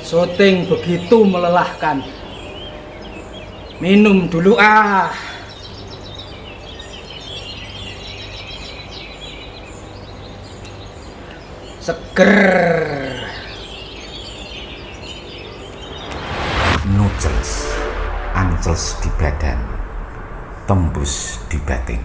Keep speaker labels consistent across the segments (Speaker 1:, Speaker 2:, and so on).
Speaker 1: Syuting begitu melelahkan. Minum dulu ah. Seger.
Speaker 2: Nucles, ancles di badan, tembus di batin.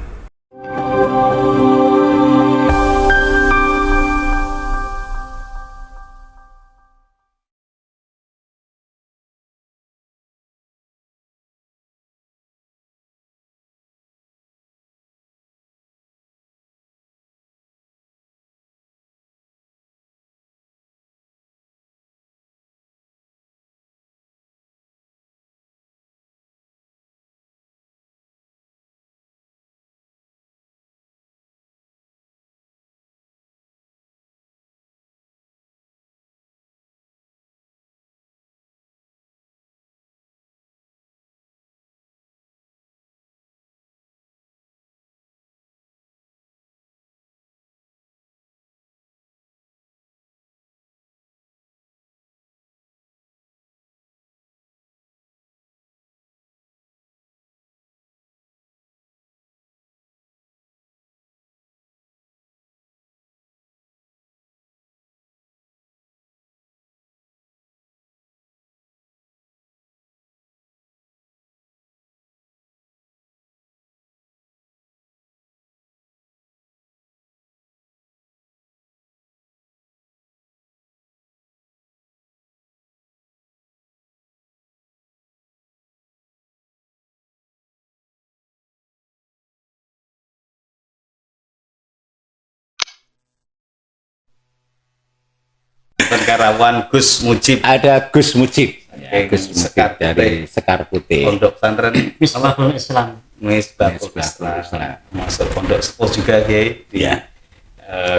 Speaker 3: Karawan Gus Mujib.
Speaker 2: Ada Gus Mujib, ya, Gus Mujib
Speaker 3: Sekar
Speaker 2: dari Sekar Putih.
Speaker 3: Pondok pesantren
Speaker 4: Misbahul Islam.
Speaker 3: Misbahul Islam. Masuk pondok sepuh juga Kiai di
Speaker 2: Ya.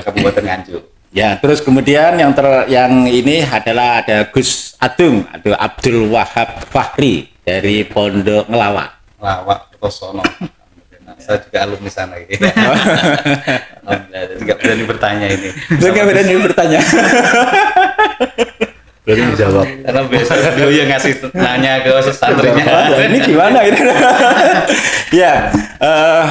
Speaker 3: Kabupaten Nganjuk.
Speaker 2: Ya, terus kemudian yang ini adalah ada Gus Adung, ada Abdul Wahab Fahri dari Pondok Ngelawak.
Speaker 3: Lawak Kertosono. Saya juga alumni sana ini. Alhamdulillah, jadi nggak berani bertanya ini.
Speaker 2: Saya berani bertanya.
Speaker 5: Berarti dijawab.
Speaker 3: Karena biasa beliau yang ngasih nanya ke santrinya.
Speaker 2: Wah, ini gimana ini? Ya,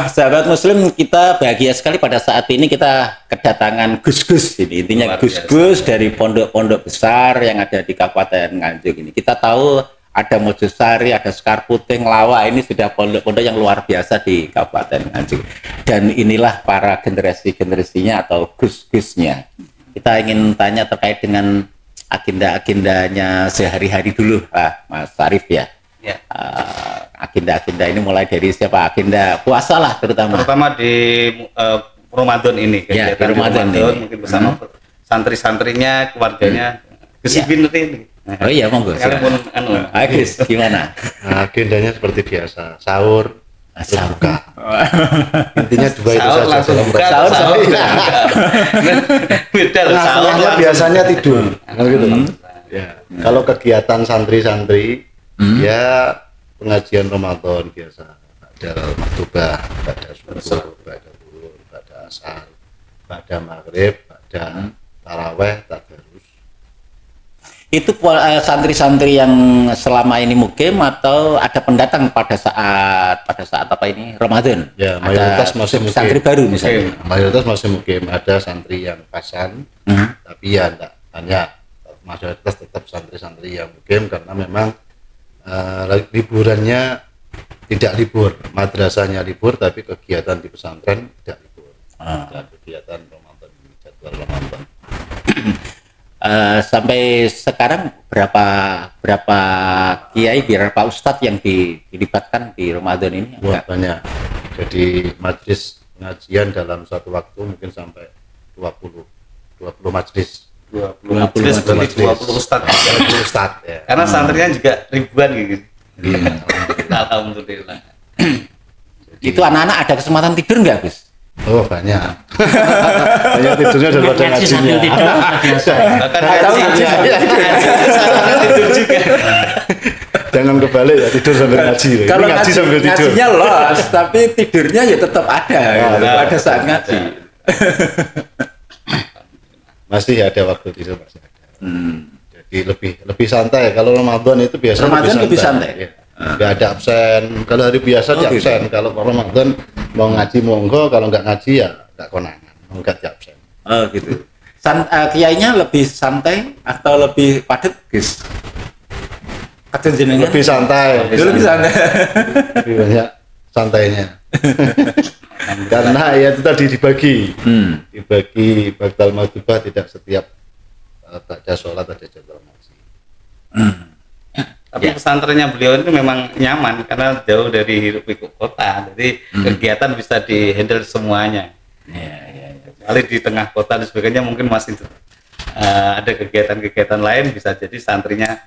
Speaker 2: sahabat Muslim, kita bahagia sekali pada saat ini kita kedatangan Gus-Gus ini. Intinya
Speaker 3: Luar
Speaker 2: Gus-Gus dari pondok-pondok besar yang ada di Kabupaten Nganjuk ini. Kita tahu ada Mojosari, ada Sekar Putih, Ngelawak, ini sudah pondok-pondok yang luar biasa di Kabupaten Nganjuk. Dan inilah para generasi-generasinya atau Gus-Gusnya. Kita ingin tanya terkait dengan agenda-agendanya sehari-hari dulu, Mas Arif ya.
Speaker 3: Ya.
Speaker 2: Agenda-agenda ini mulai dari siapa? Agenda puasa lah terutama.
Speaker 3: Terutama di Ramadan ini.
Speaker 2: Ya,
Speaker 3: kegiatan
Speaker 2: di Ramadan ini.
Speaker 3: mungkin bersama santri-santrinya, keluarga Gus
Speaker 2: Ya.
Speaker 3: Ibin ini.
Speaker 2: Oh iya, monggo.
Speaker 3: Kalian pun
Speaker 2: Agus, gimana?
Speaker 5: Nah, agendanya seperti biasa, sahur, terus
Speaker 2: Sahur.
Speaker 5: buka. Intinya dua itu
Speaker 3: Sahur
Speaker 5: saja.
Speaker 3: langsung
Speaker 5: dalam
Speaker 3: buka,
Speaker 2: Sahur,
Speaker 3: sahur. Beda loh, sahur
Speaker 5: Tengah-tengahnya
Speaker 3: langsung.
Speaker 5: biasanya tidur. Kalau gitu. Ya. Kalau kegiatan santri-santri, ya pengajian Ramadan biasa. Ada maktubah, ada subuh, ada zuhur, ada asar, ada maghrib, ada taraweh, tadarus.
Speaker 2: Itu santri-santri yang selama ini mukim atau ada pendatang pada saat apa ini Ramadan?
Speaker 5: Ya, mayoritas
Speaker 2: Ada
Speaker 5: masih mukim.
Speaker 2: santri baru misalnya.
Speaker 5: Mayoritas masih mukim, ada santri yang pasan, tapi ya enggak banyak. Mayoritas tetap santri-santri yang mukim karena memang liburannya tidak libur, madrasahnya libur, tapi kegiatan di pesantren tidak libur. Dan kegiatan Ramadan, jadwal Ramadan.
Speaker 2: Sampai sekarang berapa kiai, berapa ustadz yang dilibatkan di Ramadan ini?
Speaker 5: Wah, banyak. Jadi majlis pengajian dalam satu waktu mungkin sampai 20 majlis.
Speaker 3: 20 majelis berarti 20 ustadz.
Speaker 5: 20 ustadz ya.
Speaker 3: Karena santrinya juga ribuan gitu.
Speaker 5: Iya.
Speaker 3: Alhamdulillah.
Speaker 2: Itu anak-anak ada kesempatan tidur nggak, Gus?
Speaker 5: Oh, banyak. Banyak tidurnya daripada
Speaker 4: Ngaji sambil
Speaker 5: ngajinya.
Speaker 4: tidur biasa.
Speaker 3: Bahkan
Speaker 2: tahu
Speaker 3: ngaji sambil tidur juga.
Speaker 5: Jangan kebalik ya, tidur sambil ngaji. Ini
Speaker 2: Kalau
Speaker 5: ngaji sambil tidur.
Speaker 2: ngajinya los, tapi tidurnya ya tetap ada gitu, pada saat ngaji.
Speaker 5: Masih ada waktu tidur, masih ada. Jadi lebih santai. Kalau Ramadan itu biasa
Speaker 2: Ramadan lebih santai.
Speaker 5: Ya. Nggak ada absen. Kalau hari biasa di
Speaker 2: gitu.
Speaker 5: absen. Kalau Ramadan mau ngaji monggo, kalau nggak ngaji ya nggak konangan, nggak di absen.
Speaker 2: Oh gitu. Kiainya lebih santai atau lebih padat, guys? Kata jenengan
Speaker 5: Lebih santai.
Speaker 2: lebih santai.
Speaker 5: Lebih banyak santainya. Karena ya itu tadi dibagi. Dibagi bakal madubah tidak setiap baca sholat ada jadwal ngaji.
Speaker 3: Tapi pesantrennya beliau itu memang nyaman karena jauh dari hiruk pikuk kota, jadi kegiatan bisa dihandle semuanya. Kecuali di tengah kota dan sebagainya mungkin masih ada kegiatan-kegiatan lain, bisa jadi santrinya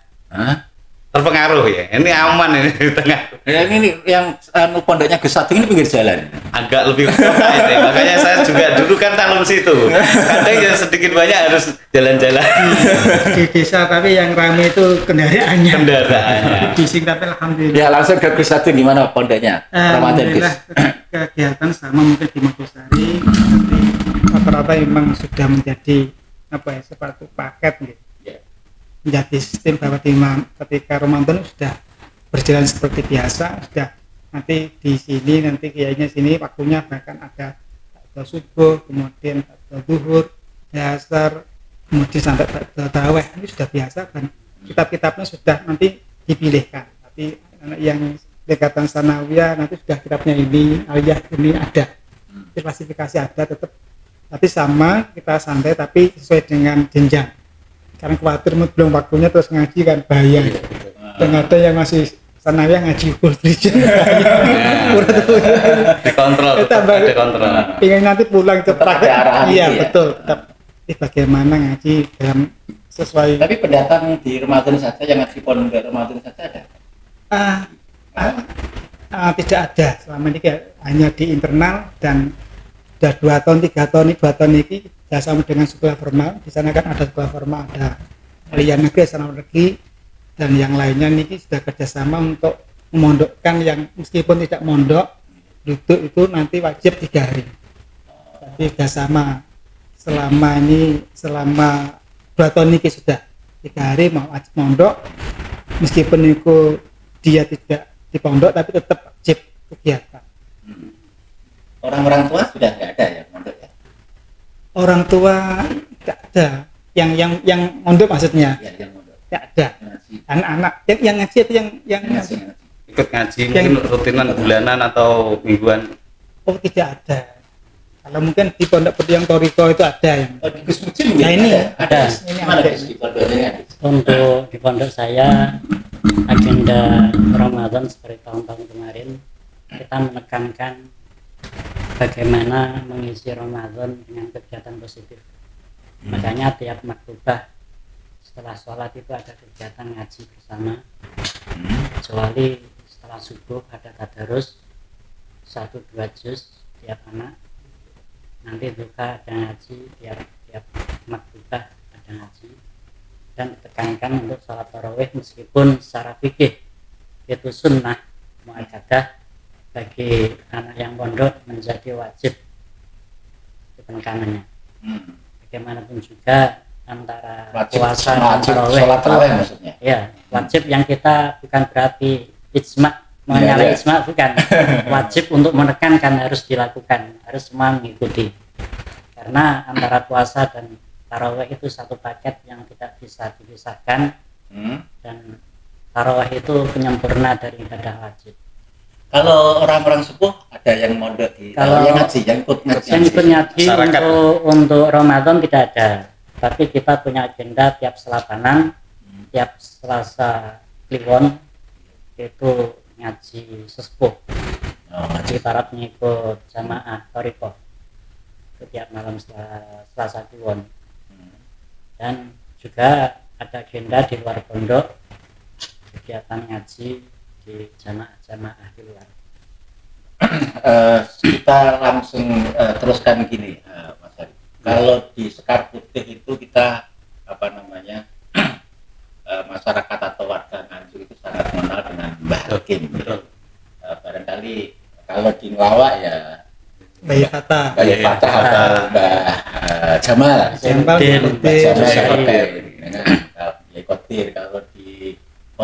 Speaker 3: terpengaruh ya. Ini aman ini di tengah.
Speaker 2: Ya ini yang pondoknya Gus Satu ini pinggir jalan.
Speaker 3: Agak lebih ke kota ini. Makanya saya juga dulu kan talum situ. Kadang ya sedikit banyak harus jalan-jalan.
Speaker 1: Di desa tapi yang ramai itu kendaraannya.
Speaker 3: Kendaraannya.
Speaker 1: Disingkat alhamdulillah.
Speaker 2: Ya langsung ke Gus Satu, gimana pondoknya? Ramadan, Gus.
Speaker 1: Alhamdulillah kegiatan sama mungkin di Mojosari, tapi rata-rata memang sudah menjadi apa ya, seperti paket gitu. Menjadi sistem bahwa ketika Ramadan sudah berjalan seperti biasa, sudah nanti di sini, nanti kiainya sini, waktunya bahkan ada subuh, kemudian zuhur, asar, kemudian sampai tarawih, ini sudah biasa dan kitab-kitabnya sudah nanti dipilihkan. Tapi yang dekatan sanawiyah nanti sudah kitabnya ini, aliyah ini ada, klasifikasi ada tetap, tapi sama kita santai tapi sesuai dengan jenjang. Karena khawatir belum waktunya terus ngaji kan bahaya. Dan ada yang masih sanawiyah ngaji full
Speaker 3: Dikontrol, dikontrol.
Speaker 1: Ingin nanti pulang cepat.
Speaker 2: ada arahan
Speaker 1: Iya
Speaker 2: gitu ya?
Speaker 1: betul. Tapi bagaimana ngaji dalam sesuai.
Speaker 2: Tapi pendatang di Ramadan saja, yang ngaji pondok Ramadan saja ada?
Speaker 1: Tidak ada selama ini hanya di internal dan sudah 2 tahun 3 tahun ini sama dengan sekolah formal. Di sana kan ada sekolah formal, ada aliyah negeri, asrama negeri, dan yang lainnya ini sudah kerjasama untuk memondokkan yang meskipun tidak mondok duduk itu nanti wajib 3 hari. Tapi kerjasama selama 2 tahun ini sudah 3 hari mau wajib mondok, meskipun itu dia tidak di pondok tapi tetap wajib kegiatan.
Speaker 2: Orang-orang tua sudah nggak ada ya mondok ya?
Speaker 1: Orang tua tidak ada yang mondok maksudnya
Speaker 2: Ya, yang mondok.
Speaker 1: tidak ada.
Speaker 2: Ngaji.
Speaker 1: Anak-anak yang ngaji itu yang
Speaker 2: Ngaji.
Speaker 3: Ikut ngaji mungkin rutinan bulanan atau mingguan.
Speaker 1: oh tidak ada. Kalau mungkin di pondok yang Toriko itu ada yang
Speaker 2: Oh, di Gus Mucin
Speaker 1: Nah, ini
Speaker 2: ada.
Speaker 1: ini
Speaker 2: Mana
Speaker 1: ada.
Speaker 2: Gus di pondoknya?
Speaker 4: Untuk di pondok saya agenda Ramadan seperti tahun-tahun kemarin kita menekankan bagaimana mengisi Ramadan dengan kegiatan positif. Makanya tiap maktubah setelah sholat itu ada kegiatan ngaji bersama. Kecuali setelah subuh ada tadarus 1-2 juz tiap anak. Nanti juga ada ngaji tiap maktubah ada ngaji. Dan ditekankan untuk sholat tarawih meskipun secara fikih itu sunnah muakkadah bagi anak yang pondok menjadi wajib itu penekanannya. Bagaimanapun juga antara puasa dan tarawih
Speaker 2: sholat
Speaker 4: itu
Speaker 2: tarawih maksudnya.
Speaker 4: ya wajib yang kita bukan berarti ijma menyalahi ijma bukan wajib untuk menekankan harus dilakukan, harus semua mengikuti karena antara puasa dan tarawih itu satu paket yang tidak bisa dipisahkan dan tarawih itu penyempurna dari ibadah wajib.
Speaker 2: Kalau orang-orang sepuh ada yang mondok di
Speaker 4: Kalau
Speaker 2: yang ngaji, yang ikut ngaji.
Speaker 4: Yang ikut ngaji
Speaker 3: Masyarakat.
Speaker 4: untuk Ramadan tidak ada, tapi kita punya agenda tiap selatanan, tiap Selasa Kliwon itu ngaji sesepuh. Ngaji Barat mengikut jamaah Toriko itu tiap malam Selasa Kliwon. Dan juga ada agenda di luar pondok kegiatan ngaji di jamaah di luar.
Speaker 2: Kita langsung teruskan gini, Mas Ari. Kalau di Sekar Putih itu kita apa namanya masyarakat atau warga Nganjuk itu sangat mengenal dengan Mbah Hakim. Barangkali kalau di Ngelawak ya
Speaker 1: Bayi Fata.
Speaker 2: Mbah Fatah atau Mbah Jamal.
Speaker 1: Jamal,
Speaker 4: Din,
Speaker 1: Din,
Speaker 2: Jamal
Speaker 4: Jamal.
Speaker 2: Kodir. Ikut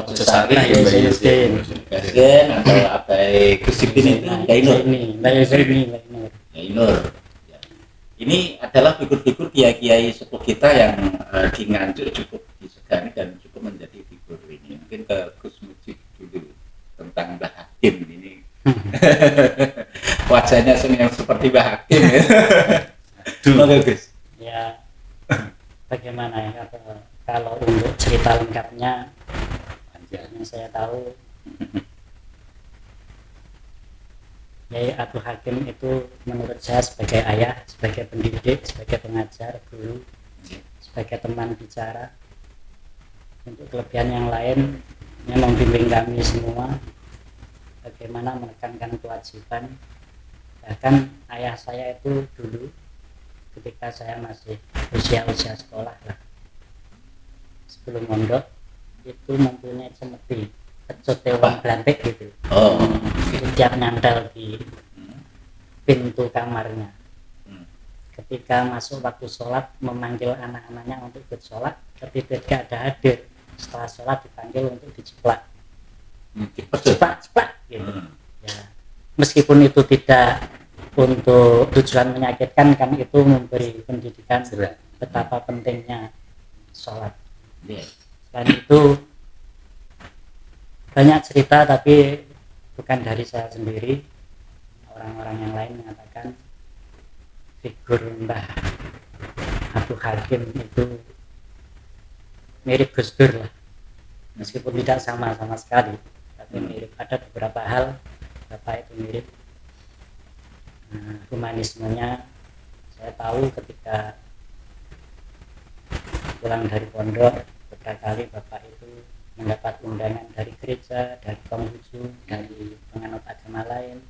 Speaker 3: Mojosari,
Speaker 4: Mbak Yusrin.
Speaker 2: Gagen atau Abai Gusipin itu Yainur.
Speaker 4: Mbak Yusrin.
Speaker 2: Yainur. Ya. Ini adalah figur-figur kiai-kiai sepuh kita yang di Nganjuk cukup disegani dan cukup menjadi figur ini. Mungkin ke Gus Mujib dulu tentang Mbah Hakim ini. Wajahnya yang seperti Mbah Hakim ya. Oke Gus.
Speaker 4: Ya, bagaimana ya kalau untuk cerita lengkapnya yang saya tahu Yai Abdul Hakim itu menurut saya sebagai ayah, sebagai pendidik, sebagai pengajar, guru, sebagai teman bicara. Untuk kelebihan yang lain yang membimbing kami semua bagaimana menekankan kewajiban. Bahkan ayah saya itu dulu ketika saya masih usia sekolah lah, sebelum mondok itu mempunyai cemeti pecut tewang belantik gitu. Itu tiap nyantel di pintu kamarnya. Ketika masuk waktu sholat memanggil anak-anaknya untuk ikut sholat, ketika ada hadir setelah sholat dipanggil untuk diceplak, cepat gitu. Ya, meskipun itu tidak untuk tujuan menyakitkan, kan itu memberi pendidikan betapa pentingnya sholat. Selain itu banyak cerita, tapi bukan dari saya sendiri, orang-orang yang lain mengatakan figur Mbah Abdul Hakim itu mirip Gus Dur lah, meskipun tidak sama sekali, tapi mirip. Ada beberapa hal Bapak itu mirip. Humanismenya saya tahu ketika pulang dari pondok, beberapa kali Bapak itu mendapat undangan dari gereja, dari Konghucu, dari penganut agama lain,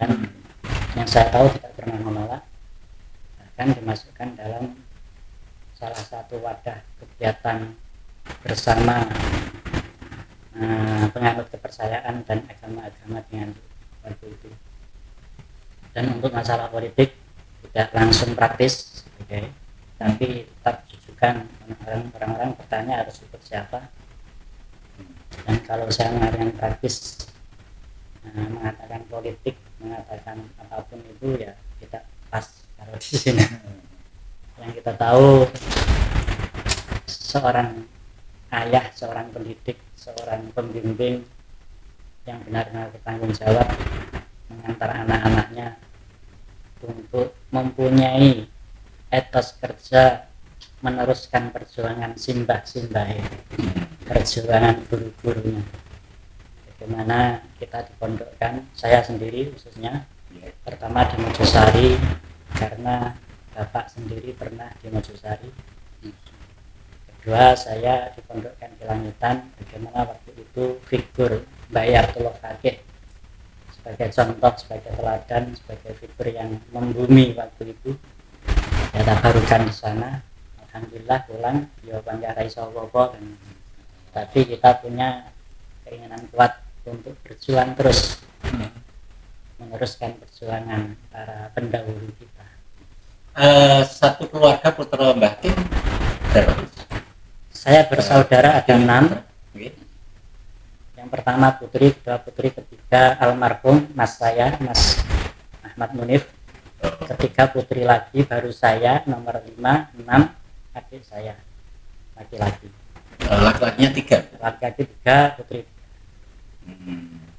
Speaker 4: dan yang saya tahu tidak pernah menolak, bahkan dimasukkan dalam salah satu wadah kegiatan bersama penganut kepercayaan dan agama-agama dengan waktu itu. Dan untuk masalah politik tidak langsung praktis, tapi tetap jujukan. Orang-orang bertanya harus ikut siapa, dan kalau saya mengatakan praktis, mengatakan politik, mengatakan apapun itu ya tidak pas kalau di sini. Yang kita tahu seorang ayah, seorang pendidik, seorang pembimbing yang benar-benar bertanggung jawab mengantar anak-anaknya untuk mempunyai etos kerja, meneruskan perjuangan simbah-simbah, perjuangan guru-gurunya. Bagaimana kita dipondokkan, saya sendiri khususnya pertama di Mojosari karena Bapak sendiri pernah di Mojosari. Kedua, saya dipondokkan di Langitan, bagaimana waktu itu figur Bayatullah Fakih sebagai contoh, sebagai teladan, sebagai figur yang membumi waktu itu. Ya tabarukan di sana, alhamdulillah pulang ya bangga raiso apa, tapi kita punya keinginan kuat untuk berjuang terus, meneruskan perjuangan para pendahulu kita.
Speaker 2: Satu keluarga putra Mbah Kim berapa? Saya
Speaker 4: bersaudara ada 6. Yang pertama putri, kedua putri, ketiga almarhum mas saya, Mas Ahmad Munif. Ketiga putri lagi, baru saya nomor 5, 6 adik saya laki-laki.
Speaker 2: Laki-lakinya 3.
Speaker 4: Laki-laki 3, putri.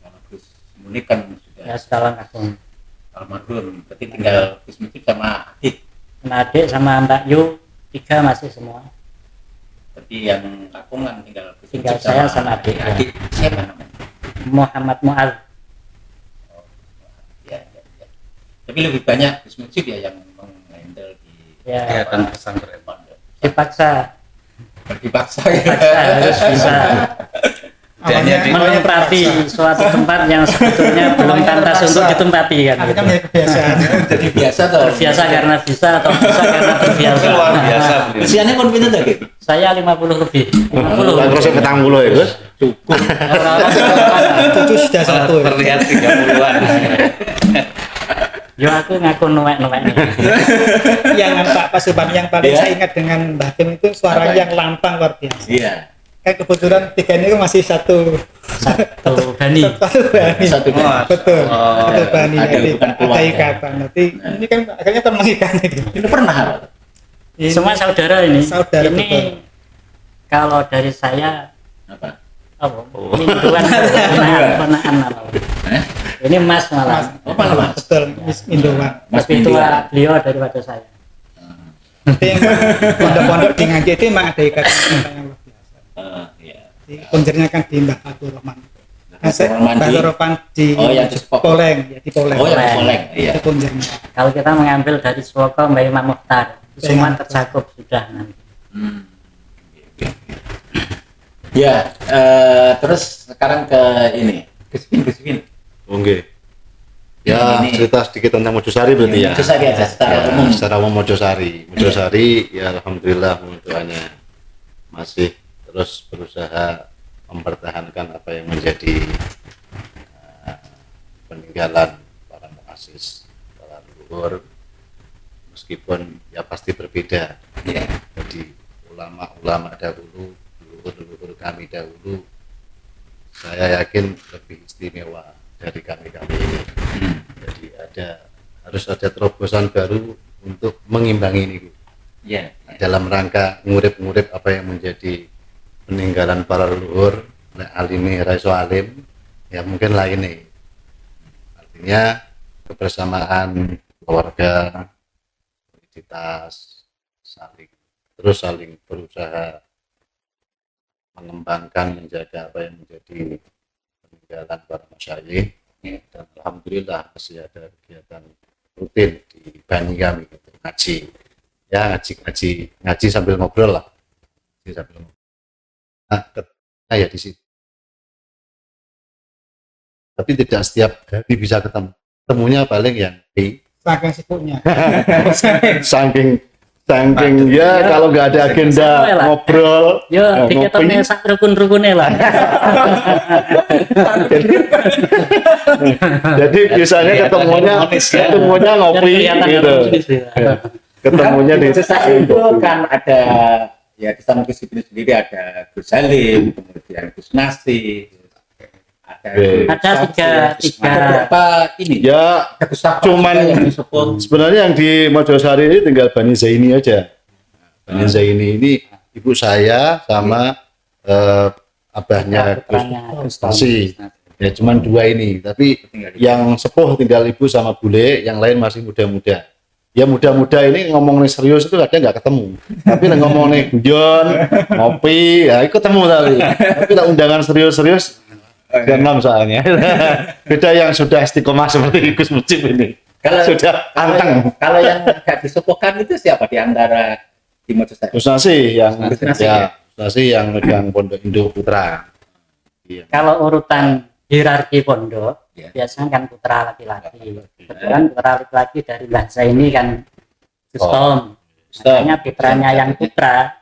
Speaker 2: Kalau Gus Munif kan sudah.
Speaker 4: Ya sudah almarhum.
Speaker 2: Almarhum. Berarti tinggal Gus Munif sama adik.
Speaker 4: Sama adik sama Mbak Yu 3 masih semua.
Speaker 2: Berarti yang Kapungan tinggal Gus
Speaker 4: Tinggal saya sama adik.
Speaker 2: Adik siapa namanya?
Speaker 4: Muhammad Mu'ad.
Speaker 2: Ya. Tapi lebih banyak Gus Mujib ya yang menghandle di
Speaker 3: kegiatan pesantren.
Speaker 4: Dipaksa
Speaker 2: ya.
Speaker 4: harus bisa menempati suatu tempat yang sebetulnya belum pantas untuk ditempati kan.
Speaker 1: Akhirnya menjadi kebiasaan.
Speaker 2: Jadi biasa toh.
Speaker 4: Terbiasa karena bisa atau bisa karena terbiasa.
Speaker 3: Luar biasa.
Speaker 2: Usianya pun pinter lagi.
Speaker 4: Saya 50 lebih. 50.
Speaker 5: Terus ketang puluh ya Gus?
Speaker 2: Cukup.
Speaker 1: Itu sudah satu.
Speaker 3: Terlihat 30-an.
Speaker 4: Yo aku ngaku nuwek-nuwek nih.
Speaker 1: Yang Pak Pasupan yang paling saya ingat dengan Mbah Kim itu suaranya yang lantang luar biasa.
Speaker 2: Iya.
Speaker 1: kan kebetulan tiga ini masih satu
Speaker 4: Bani.
Speaker 2: Satu
Speaker 1: betul satu bani
Speaker 2: ada
Speaker 1: jadi
Speaker 2: hubungan
Speaker 1: ada
Speaker 2: keluarga.
Speaker 1: ikatan nanti ini kan akhirnya teman ikan itu
Speaker 2: Itu pernah.
Speaker 1: ini
Speaker 4: Semua saudara ini.
Speaker 1: Saudara,
Speaker 4: ini
Speaker 1: betul.
Speaker 4: kalau dari saya
Speaker 2: Apa?
Speaker 4: minduan ponaan apa. Ini Mas malah.
Speaker 2: Oh, malah Mas.
Speaker 1: betul Miss Indowan
Speaker 2: Mas
Speaker 4: Lebih tua
Speaker 2: Minduan.
Speaker 4: beliau daripada saya.
Speaker 1: nanti yang pondok-pondok di Nganjuk itu emang ada ikatan yang luar biasa
Speaker 2: Iya.
Speaker 1: di punjernya kan di Mbah Fatur Rahman
Speaker 2: Rahman di-
Speaker 1: Fatur Rahman di
Speaker 2: Oh, yang di Sepok.
Speaker 1: Poleng ya di Poleng
Speaker 2: Oh, yang Poleng. Iya.
Speaker 1: itu punjernya
Speaker 4: Kalau kita mengambil dari Suwoko Mbak Imam Mukhtar,
Speaker 1: Mbak
Speaker 4: semua
Speaker 1: Imam Mukhtar.
Speaker 4: tercakup sudah nanti.
Speaker 2: Ya, terus sekarang ke ini, Gus Bin.
Speaker 5: Oke. Ya,
Speaker 2: Ini-
Speaker 5: cerita sedikit tentang Mojosari berarti ya.
Speaker 2: Mojosari aja, secara
Speaker 5: Ya,
Speaker 2: umum.
Speaker 5: secara umum Mojosari. Mojosari ya alhamdulillah doanya masih terus berusaha mempertahankan apa yang menjadi peninggalan para muassis, para leluhur. Meskipun ya pasti berbeda.
Speaker 2: Iya.
Speaker 5: Jadi ulama-ulama dahulu, leluhur-leluhur kami dahulu, saya yakin lebih istimewa dari kami-kami ini. Jadi harus ada terobosan baru untuk mengimbangi ini
Speaker 2: Iya.
Speaker 5: dalam rangka ngurip-ngurip apa yang menjadi peninggalan para leluhur, nek alime raiso alim, ya mungkin lain nih. Artinya kebersamaan keluarga, identitas, saling berusaha mengembangkan, menjaga apa yang menjadi peninggalan para masyayikh. Dan alhamdulillah masih ada kegiatan rutin di bani kami gitu, ngaji ya ngaji sambil ngobrol lah, ngaji sambil ngobrol. Nah ya di situ, tapi tidak setiap hari bisa ketemunya paling yang di
Speaker 1: saking sibuknya
Speaker 5: saking ya kalau nggak ada agenda
Speaker 4: Sampai lah.
Speaker 5: ngobrol
Speaker 4: Yo,
Speaker 5: ngopi.
Speaker 4: diketone sak rukun-rukune lah.
Speaker 5: Jadi biasanya ketemunya ngopi
Speaker 4: Kelihatan
Speaker 5: gitu,
Speaker 4: manis ya.
Speaker 5: ketemunya di
Speaker 2: Mojosari itu kan ada, ya di samping Gus Bin sendiri ada Gus Salim, kemudian Gus Nasi, ada
Speaker 5: Oke.
Speaker 4: Ada tiga
Speaker 2: ada berapa ini?
Speaker 5: ya.
Speaker 2: Ada Gus Safar
Speaker 5: Cuman
Speaker 2: juga yang disebut.
Speaker 5: sebenarnya yang di Mojosari ini tinggal Bani Zaini aja. Bani Zaini ini ibu saya sama abahnya Gus
Speaker 4: putranya Gus
Speaker 5: Nasi. Ya cuman dua ini, tapi yang sepuh tinggal ibu sama bule, yang lain masih muda-muda. Ya muda-muda ini ngomongnya serius itu kadang nggak ketemu. Tapi yang ngomongnya guyon, ngopi, ya ikut ketemu tapi tak undangan serius-serius enam soalnya. Beda yang sudah istiqomah seperti Gus Mujib ini.
Speaker 2: Kalau
Speaker 5: Sudah anteng.
Speaker 2: Kalau yang nggak disepuhkan itu siapa di antara di Mojosari?
Speaker 5: Gus Nasi yang
Speaker 2: Gus Nasi,
Speaker 5: ya, Gus Nasi yang megang Pondok Indo Putra. Iya.
Speaker 4: Kalau urutan hierarki pondok,
Speaker 2: Ya.
Speaker 4: biasanya kan putra laki-laki. Kebetulan putra laki-laki dari Mbah Zaini kan Gus Tom. Makanya putranya yang putra,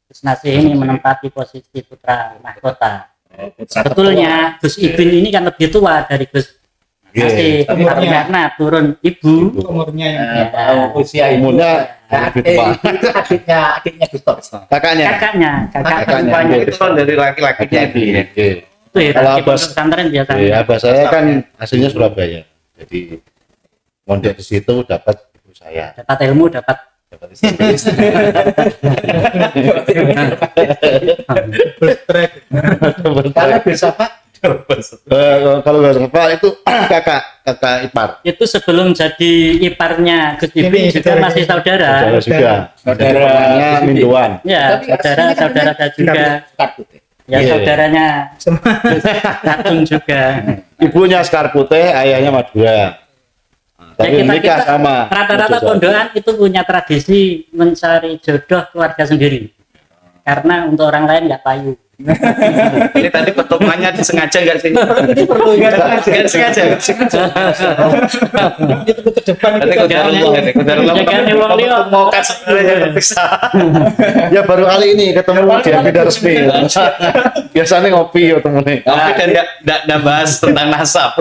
Speaker 4: Gus Nasi ini menempati posisi putra mahkota. Sebetulnya Gus Ibin ini kan lebih tua dari Gus Nasi,
Speaker 1: Umurnya.
Speaker 4: tapi karena turun ibu.
Speaker 1: umurnya yang
Speaker 4: Ya.
Speaker 2: Usia
Speaker 5: Umurnya lebih tua.
Speaker 2: itu adiknya Gus Tom.
Speaker 5: Kakaknya.
Speaker 4: kakak
Speaker 5: Kakaknya.
Speaker 4: perempuannya
Speaker 3: Itu kan dari laki-lakinya itu ya.
Speaker 5: Oke.
Speaker 4: itu ya
Speaker 5: Kalau
Speaker 4: di
Speaker 5: Abbas-
Speaker 4: pondok pesantren biasanya.
Speaker 5: Iya, abah saya kan aslinya Surabaya. Jadi mondok di situ dapat ibu saya.
Speaker 4: Dapat ilmu, dapat
Speaker 5: Dapat istri.
Speaker 1: bertrek
Speaker 2: Kalau Gus Safar
Speaker 5: Kalau nggak salah Pak, itu kakak ipar.
Speaker 4: itu sebelum jadi iparnya Gus Ibin
Speaker 1: Ini
Speaker 4: juga
Speaker 1: saudara.
Speaker 4: masih saudara.
Speaker 5: Saudara juga.
Speaker 2: Saudara
Speaker 5: Namanya
Speaker 2: Gus Ibin.
Speaker 5: Minduan.
Speaker 4: Ya,
Speaker 2: Tapi aslinya kan
Speaker 4: saudara saya juga.
Speaker 2: Sekar Putih.
Speaker 4: Ya,
Speaker 5: Iya.
Speaker 4: saudaranya Katung juga.
Speaker 5: Ibunya Sekar Putih, ayahnya Madura. Tapi menikah sama
Speaker 4: rata-rata
Speaker 5: Mojosari.
Speaker 4: pondokan itu punya tradisi mencari jodoh keluarga sendiri. Karena untuk orang lain nggak payu.
Speaker 3: Ini tadi pertemuannya disengaja nggak sih?
Speaker 1: ini perlu
Speaker 3: Nggak sengaja.
Speaker 1: itu ke depan
Speaker 3: Nanti
Speaker 1: kita
Speaker 3: Qadarullah
Speaker 4: Jangan wong liya.
Speaker 3: mau kasih sebenarnya terpisah.
Speaker 5: Ya baru kali ini ketemu dia tidak resmi. Biasanya ngopi ketemu nih.
Speaker 3: Tapi dan nggak bahas tentang nasab.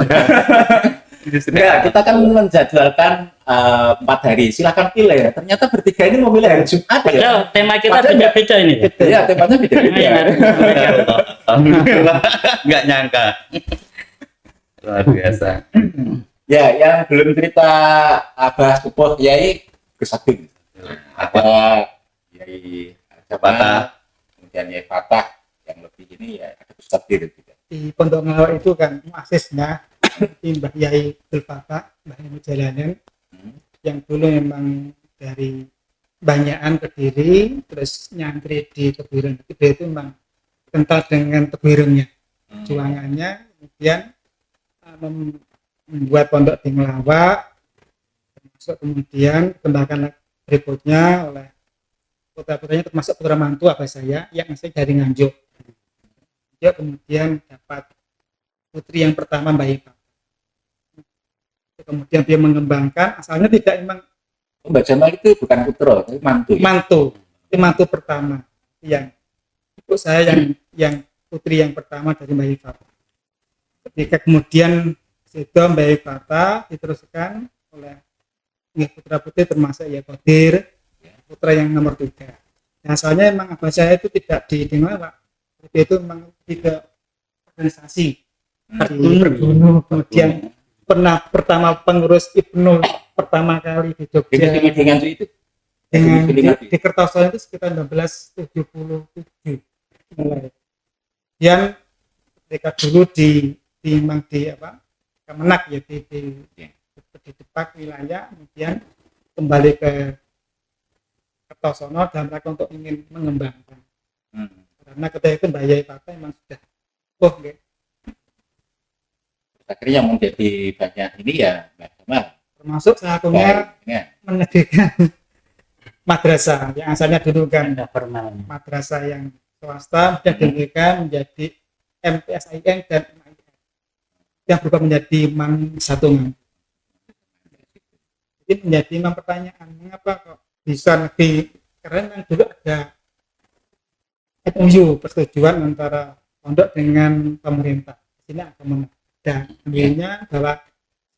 Speaker 2: Enggak, kita kan menjadwalkan 4 hari, silakan pilih ya. Ternyata bertiga ini memilih hari Jumat ya.
Speaker 4: Padahal tema kita
Speaker 2: Padahal
Speaker 4: beda-beda ini.
Speaker 2: Iya, temanya beda-beda.
Speaker 3: Alhamdulillah, nggak nyangka. Luar biasa.
Speaker 2: Ya, yang belum cerita Abah Sepuh Yai Gus Agung. Ada Yai Fatah, kemudian Yai Fatah, yang lebih ini ya ada Gus Kadir juga.
Speaker 1: Di Pondok Ngelawak itu kan muasisnya di Mbah Yai Abdul Fatah, Mbah Yai Mujalanan, yang dulu memang dari Banyakan Kediri, terus nyantri di Tebuireng. Dia itu memang kental dengan Tebuirengnya, juangannya, kemudian membuat pondok di Ngelawak, termasuk kemudian kembangkan berikutnya oleh putra-putranya, termasuk putra mantu abah saya yang asli dari Nganjuk. Dia kemudian dapat putri yang pertama Mbak Ipa. Kemudian dia mengembangkan, asalnya tidak memang
Speaker 2: Mbak Jamal itu bukan putra, tapi mantu. Ya?
Speaker 1: itu mantu pertama yang ibu saya yang putri yang pertama dari Mbak Ipa. Ketika kemudian itu Mbak Ipa diteruskan oleh putra putri termasuk ya Qadir, putra yang nomor 3. Nah, asalnya memang abah saya itu tidak di Ngelawak, dia itu memang tidak organisasi di Pergunung, kemudian pernah pertama pengurus Ibnu pertama kali di Jogja
Speaker 2: Dengan itu
Speaker 1: dengan di Kertosono itu sekitar 1977 mulai. Yang ketika dulu di Kemenak ya di Depak wilayah, kemudian kembali ke Kertosono dalam rangka untuk ingin mengembangkan. Karena ketika itu Mbak Yai Fatah memang sudah
Speaker 2: akhirnya yang menjadi banyak ini ya Mbak Jamal.
Speaker 1: Termasuk saya punya menyediakan madrasah yang asalnya dulu kan madrasah yang swasta, sudah diberikan menjadi MTSIN dan MIN yang berubah menjadi MAN Satungan. Jadi menjadi memang pertanyaan, mengapa kok bisa lebih keren? Yang dulu ada MOU, persetujuan antara pondok dengan pemerintah. Ini agak dan ambilnya bahwa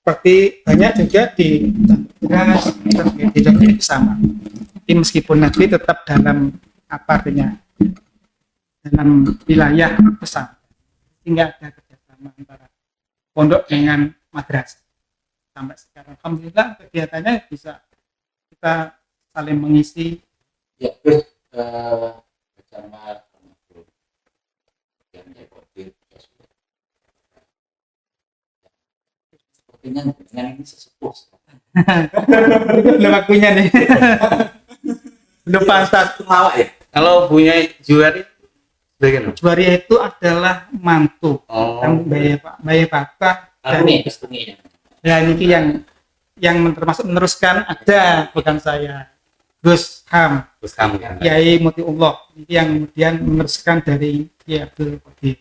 Speaker 1: seperti banyak juga di tidak itu sama. Jadi meskipun nanti tetap dalam dalam wilayah besar, sehingga ada kerjasama antara pondok dengan madrasah. Sampai sekarang alhamdulillah kegiatannya bisa kita saling mengisi.
Speaker 2: Ya, terus bersama dengan ini sesepuh.
Speaker 1: Belum waktunya nih. Belum pantas.
Speaker 2: Ya.
Speaker 3: Kalau punya Juwari, bagaimana?
Speaker 1: Juwari itu adalah mantu. Mbak Fatah. Ya ini yang termasuk meneruskan ada, bukan saya. Gus Ham. Yai Mutiullah. Ini yang kemudian meneruskan dari Yai Abdul Qadir.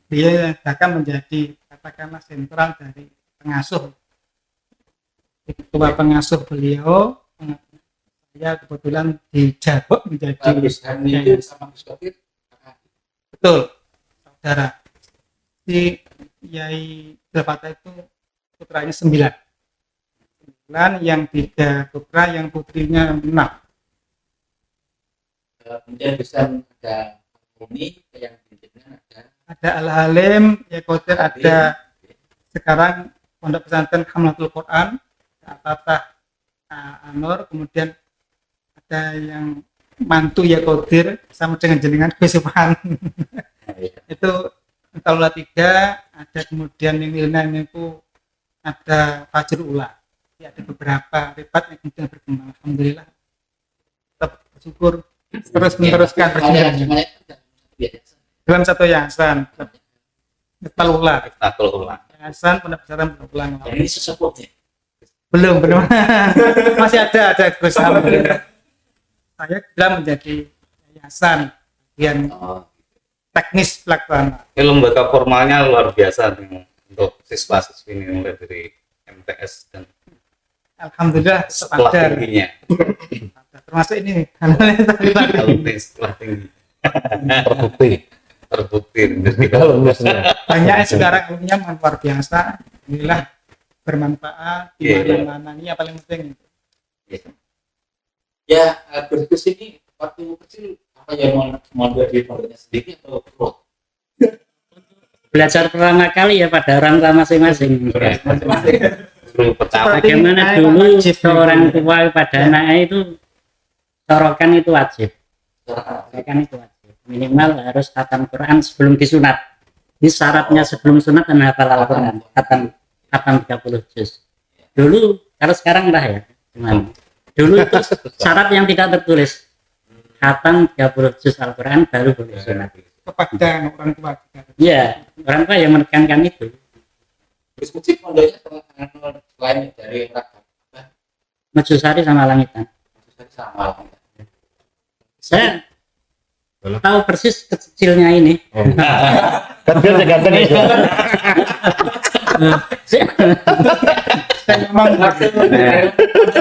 Speaker 1: Dia bahkan menjadi katakanlah sentral dari pengasuh, ketua pengasuh beliau. Saya kebetulan dijabok menjadi
Speaker 2: sama Gus Kadir.
Speaker 1: betul saudara. Si Yai Fatah itu putranya 9, yang 3 putra, yang putrinya 6.
Speaker 2: Kemudian bisa ada ini yang bikinnya
Speaker 1: Ada Al-Halim, ya Qadir, ada sekarang Pondok Pesantren Hamlatul Quran, Fatah Anur, kemudian ada yang mantu ya Qadir sama dengan jenengan Gus Subhan. Itu Taula 3, ada kemudian yang Wilna itu ada Fajrul Ula. Ya, ada beberapa ribat yang kemudian berkembang. Alhamdulillah. Tetap bersyukur terus meneruskan perjuangan dalam satu yayasan. Talula. Yayasan Pondok Pesantren berulang.
Speaker 2: ini sesepuhnya.
Speaker 1: Belum. Masih ada Gus alhamdulillah. Saya bilang menjadi yayasan bagian teknis pelaksana.
Speaker 3: Lembaga formalnya luar biasa nih, untuk siswa-siswi ini, mulai dari MTS dan
Speaker 1: Alhamdulillah
Speaker 3: setelah
Speaker 1: sadar.
Speaker 3: tingginya.
Speaker 1: Termasuk ini
Speaker 3: Setelah tinggi
Speaker 5: terbukti
Speaker 3: terbukti.
Speaker 1: banyak sekarang ilmunya luar biasa. Inilah bermanfaat di
Speaker 3: Iya, iya.
Speaker 1: mana-mana, ini yang paling penting.
Speaker 2: Ya, Gus ini waktu kecil apa ya mondok di pondoknya sendiri atau keluar?
Speaker 4: Belajar pertama kali ya pada orang tua masing-masing.
Speaker 3: Guru pertama
Speaker 1: Seperti
Speaker 4: Bagaimana
Speaker 1: saya
Speaker 4: dulu
Speaker 1: wajib.
Speaker 4: seorang tua pada anaknya itu sorokan itu wajib. Sorokan itu wajib. Minimal harus khatam Quran sebelum disunat. Ini syaratnya sebelum sunat dan hafal Al-Quran. Khatam 30 juz. Dulu, kalau sekarang enggak ya. Cuman dulu itu syarat yang tidak tertulis. Khatam 30 juz Al-Quran baru boleh sunat.
Speaker 1: Kepada orang tua juga.
Speaker 4: Iya, orang tua yang menekankan itu.
Speaker 2: Gus kecil pondoknya selain dari Ragam,
Speaker 4: Mejusari sama Langitan.
Speaker 2: sama
Speaker 4: Saya tahu persis kecilnya ini.
Speaker 5: Kan dia ganteng ya.
Speaker 1: Saya memang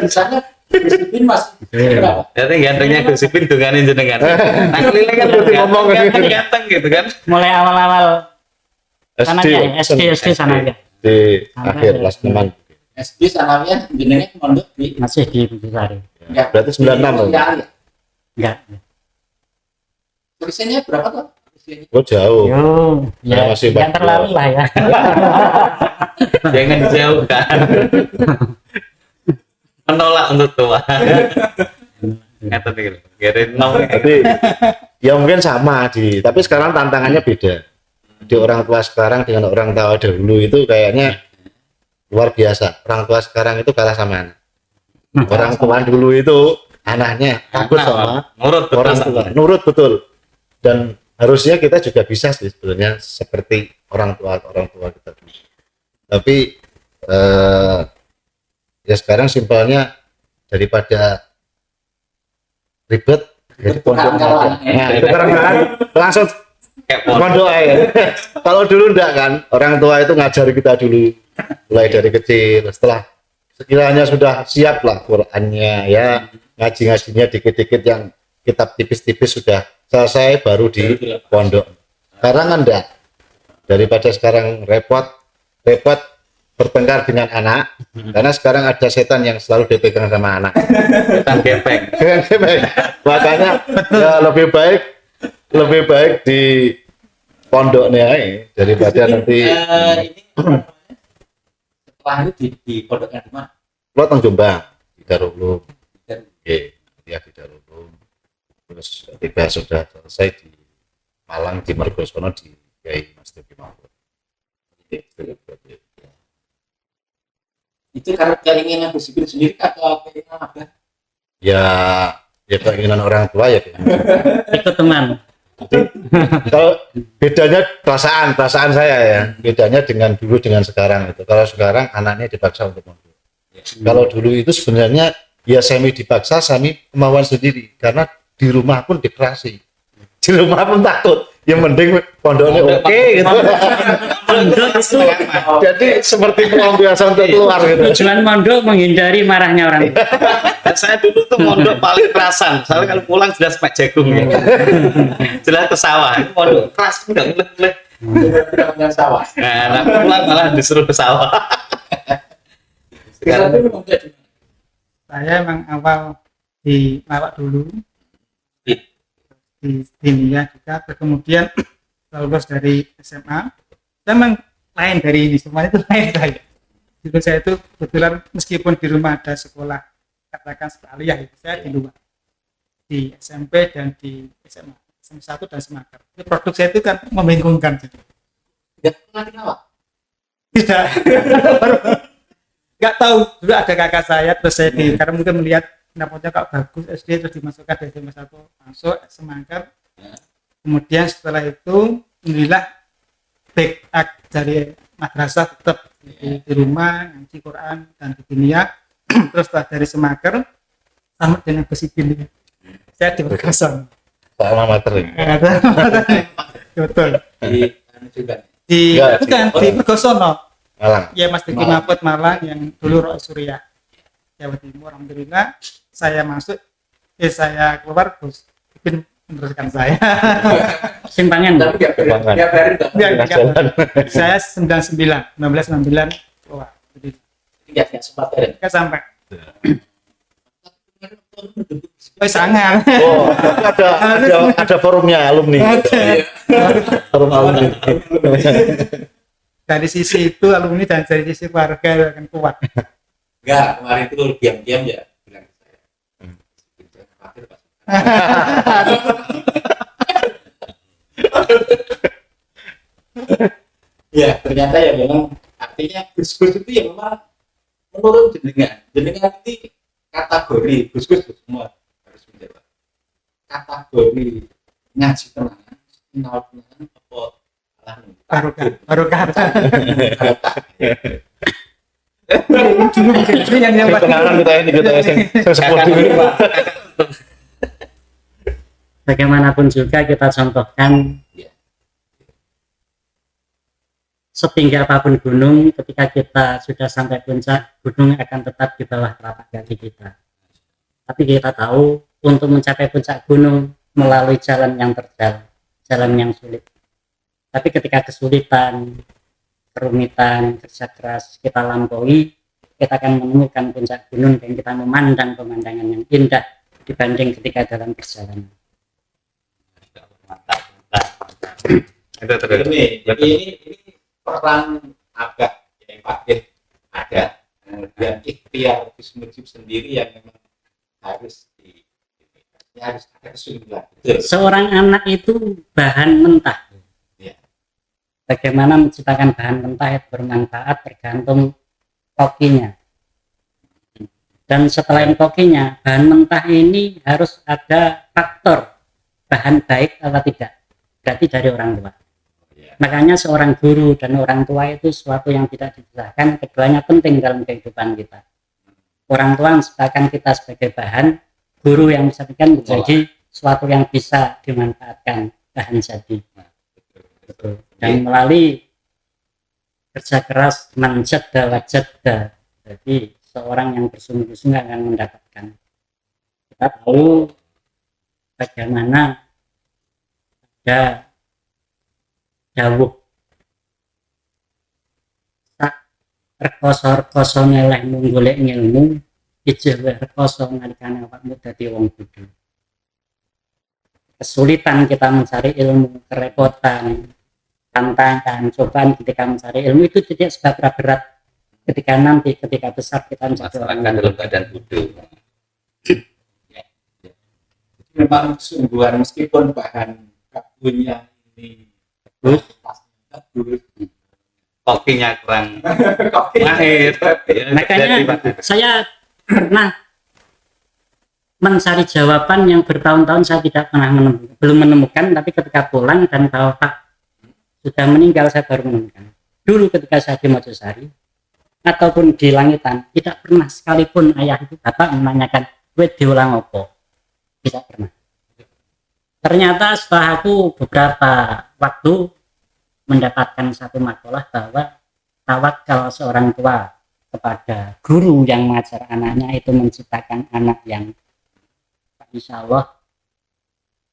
Speaker 2: di sana disiplin masih berapa?
Speaker 3: Jadi gantengnya Gus Ipin dunganin jenengan. Nah, keliling kan
Speaker 5: Berarti ngomong kan.
Speaker 3: ganteng gitu kan.
Speaker 4: Mulai awal-awal sana aja ya, SD sana aja.
Speaker 5: Di akhir kelas 6.
Speaker 2: SD sanawiyah jenenge mondok di
Speaker 4: Masih di Mejusari.
Speaker 2: ya,
Speaker 5: Berarti 96
Speaker 2: ya,
Speaker 5: kan?
Speaker 2: ya.
Speaker 4: Enggak.
Speaker 2: Tulisannya berapa tuh? Usianya?
Speaker 5: Oh jauh.
Speaker 4: Yo,
Speaker 5: Saya
Speaker 4: ya
Speaker 5: masih
Speaker 4: jangan
Speaker 5: 14.
Speaker 4: terlalu lah ya.
Speaker 3: Jangan dijauhkan. Menolak untuk tua. Ngata nih, kirim nom.
Speaker 5: Jadi ya mungkin sama tapi sekarang tantangannya beda. Di orang tua sekarang dengan orang tua dahulu itu kayaknya luar biasa. Orang tua sekarang itu kalah sama anak. Orang tua dulu itu anaknya takut sama
Speaker 3: Nurut
Speaker 5: orang tua, nurut betul. Dan harusnya kita juga bisa sih sebenarnya seperti orang tua kita dulu. Tapi ya sekarang simpelnya daripada ribet jadi pondok aja. Nah, itu kan langsung
Speaker 3: kayak pondok.
Speaker 5: pondok aja. Kalau dulu enggak kan, orang tua itu ngajari kita dulu mulai dari kecil. Setelah sekiranya sudah siap lah Qurannya ya, ngaji-ngajinya dikit-dikit yang kitab tipis-tipis sudah selesai baru di pondok. Sekarang kan enggak. Daripada sekarang repot bertengkar dengan anak, karena sekarang ada setan yang selalu dipegang sama anak.
Speaker 3: Setan gepeng.
Speaker 5: Makanya ya lebih baik di pondoknya daripada nanti
Speaker 2: Ini setelah itu di pondoknya di mana?
Speaker 5: lo tang Jombang di Darul Ulum. Oke, ya di Darul Ulum. Terus ketika sudah selesai di Malang di Mergosono di Kiai Mas Tepi Mahfud.
Speaker 2: Itu karena keinginan Gus Ipin sendiri atau keinginan apa?
Speaker 5: Ya keinginan orang tua ya.
Speaker 4: Ikut teman.
Speaker 5: Kalau bedanya perasaan saya ya, bedanya dengan dulu dengan sekarang itu. Kalau sekarang anaknya dipaksa untuk mondok. Kalau dulu itu sebenarnya ya semi dipaksa, semi kemauan sendiri karena di rumah pun dikerasi. Di rumah pun takut. Ya mending pondoknya oke gitu.
Speaker 4: Mondok itu
Speaker 5: Jadi seperti pelampiasan untuk keluar gitu.
Speaker 4: tujuan mondok menghindari marahnya orang tua.
Speaker 3: Saya dulu tuh mondok paling kerasan. Soalnya kalau pulang jelas mek jagung ya. Jelas ke sawah. Itu mondok keras enggak ngulek-ngulek.
Speaker 2: Dengan sawah.
Speaker 3: Nah, pulang malah disuruh ke sawah.
Speaker 2: Sekarang itu mondok di mana?
Speaker 1: saya emang awal di Lawak dulu di Dinia juga, kemudian lulus dari SMA. Saya memang lain dari ini, semua itu lain saya. Jadi saya itu kebetulan meskipun di rumah ada sekolah katakan sekali ya, saya di luar di SMP dan di SMA, SMA 1 dan Semakar. Itu produk saya itu kan membingungkan.
Speaker 2: Tidak pernah di Lawak.
Speaker 1: Tidak. Nggak tahu, dulu ada kakak saya terus saya di karena mungkin melihat dapatnya kok bagus SD terus dimasukkan dari SMA 1 masuk Semangkar. Kemudian setelah itu alhamdulillah backup dari madrasah tetap di rumah ngaji Quran dan di dunia. Terus setelah dari Semangkar sama dengan Gus Ipin saya di Bekasi.
Speaker 5: Sama materi.
Speaker 1: Betul.
Speaker 2: Di mana juga.
Speaker 1: Di
Speaker 5: Ya,
Speaker 1: bukan di Mergosono.
Speaker 5: Malang.
Speaker 1: Ya Mas Diki Mahfud Malang yang dulu Roh Surya Jawa Timur. Alhamdulillah saya masuk, saya keluar Gus Ipin meneruskan saya.
Speaker 4: Simpangan.
Speaker 2: Tapi nggak bayarin nggak?
Speaker 1: Enggak, saya 1999 keluar. Jadi
Speaker 2: nggak sempat ya.
Speaker 1: Nggak sampai. Sangat.
Speaker 5: Oh, ada forumnya alumni. Forum alumni.
Speaker 1: Dari sisi itu alumni dan dari sisi keluarga akan kuat.
Speaker 2: Enggak, kemarin itu diam-diam ya bilang ke saya. Jangan khawatir, Pak. Ya, ternyata ya memang artinya Gus-Gus itu ya memang menurut jenengan ini kategori Gus-Gus semua harus menjawab kategori ngaji tenangan, sinau tenangan
Speaker 1: Baru kata. Ini yang
Speaker 5: Tenangan kita support dulu.
Speaker 4: Bagaimanapun juga kita contohkan, setinggi apapun gunung, ketika kita sudah sampai puncak, gunung akan tetap di bawah telapak kaki kita. Tapi kita tahu untuk mencapai puncak gunung melalui jalan yang terjal, jalan yang sulit. Tapi ketika kesulitan, kerumitan, kerja keras kita lampaui, kita akan menemukan puncak gunung dan kita memandang pemandangan yang indah dibanding ketika dalam perjalanan.
Speaker 2: Ini peran agak yang pakai ada, kemudian ikhtiar Gus Mujib sendiri yang memang harus harus ada kesulitan.
Speaker 4: Seorang anak itu bahan mentah. Bagaimana menciptakan bahan mentah yang bermanfaat tergantung kokinya. Dan setelah kokinya, bahan mentah ini harus ada faktor bahan baik atau tidak. Berarti dari orang tua. Makanya seorang guru dan orang tua itu sesuatu yang tidak dipisahkan, keduanya penting dalam kehidupan kita. Orang tua menciptakan kita sebagai bahan, guru yang menciptakan menjadi sesuatu yang bisa dimanfaatkan bahan jadi. Dan melalui kerja keras manjadda wajadda, jadi seorang yang bersungguh-sungguh akan mendapatkan. Kita tahu bagaimana ada dawuh sak rekoso neleh mung golek ilmu ijeh wae rekoso nalikane awakmu dadi wong bodho. Kesulitan kita mencari ilmu, kerepotan, tantangan, cobaan ketika mencari ilmu itu tidak seberapa berat ketika besar kita menjadi orang
Speaker 2: dalam keadaan bodoh. Memang sungguhan meskipun bahan kabunya ini
Speaker 3: kopinya kurang mahir.
Speaker 4: Makanya saya pernah mencari jawaban yang bertahun-tahun saya tidak pernah belum menemukan, tapi ketika pulang dan bapak sudah meninggal saya baru menemukan. Dulu ketika saya di Mojosari ataupun di Langitan, tidak pernah sekalipun ayah itu bapak menanyakan gue diulang apa, tidak pernah. Ternyata setelah aku beberapa waktu mendapatkan satu makalah bahwa tawakal seorang tua kepada guru yang mengajar anaknya itu menciptakan anak yang insya Allah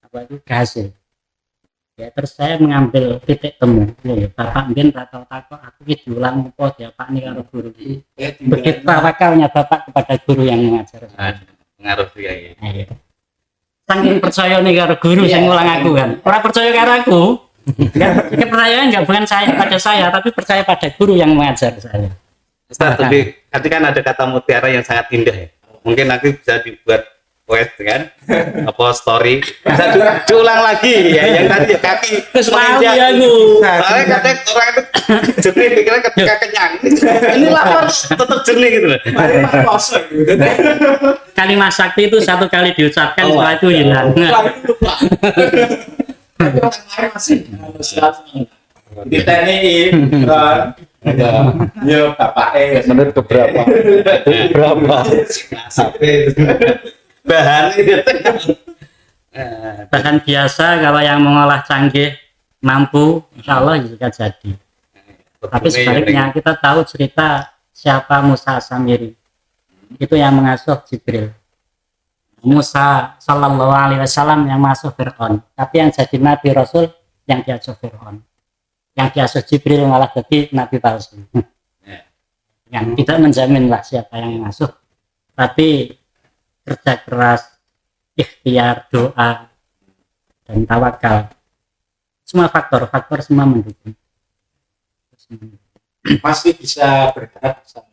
Speaker 4: berhasil. Ya, terus saya mengambil titik temu. Ya, bapak mungkin tahu aku diulang apa ya Pak nih karo guru. Begitu tawakalnya bapak kepada guru yang mengajar.
Speaker 3: Pengaruh juga ya.
Speaker 4: Saking percaya nih karo guru yang ngulang aku kan. Orang percaya karo aku. Kepercayaan nggak bukan saya pada saya, tapi percaya pada guru yang mengajar saya.
Speaker 3: Ustaz, tadi kan ada kata mutiara yang sangat indah ya. Mungkin nanti bisa dibuat poet kan, apa story bisa diulang lagi ya, yang tadi ya kaki
Speaker 4: Kesuali aku.
Speaker 3: Soalnya kadang orang itu jernih pikiran ketika kenyang, ini lapar tetap jernih gitu loh.
Speaker 4: Kalimat sakti itu satu kali diucapkan setelah itu hilang.
Speaker 2: Di TNI ya bapak
Speaker 5: Menurut berapa?
Speaker 4: Bahan biasa kalau yang mengolah canggih mampu, insya Allah juga jadi. Tapi sebaliknya kita tahu cerita siapa Musa Samiri, itu yang mengasuh Jibril. Musa Sallallahu Alaihi Wasallam yang mengasuh Fir'aun, tapi yang jadi Nabi Rasul yang diasuh Fir'aun, yang diasuh Jibril malah jadi Nabi palsu. yang tidak menjamin lah siapa yang masuk, tapi kerja keras, ikhtiar, doa, dan tawakal, semua faktor semua mendukung.
Speaker 2: Masih bisa berharap sama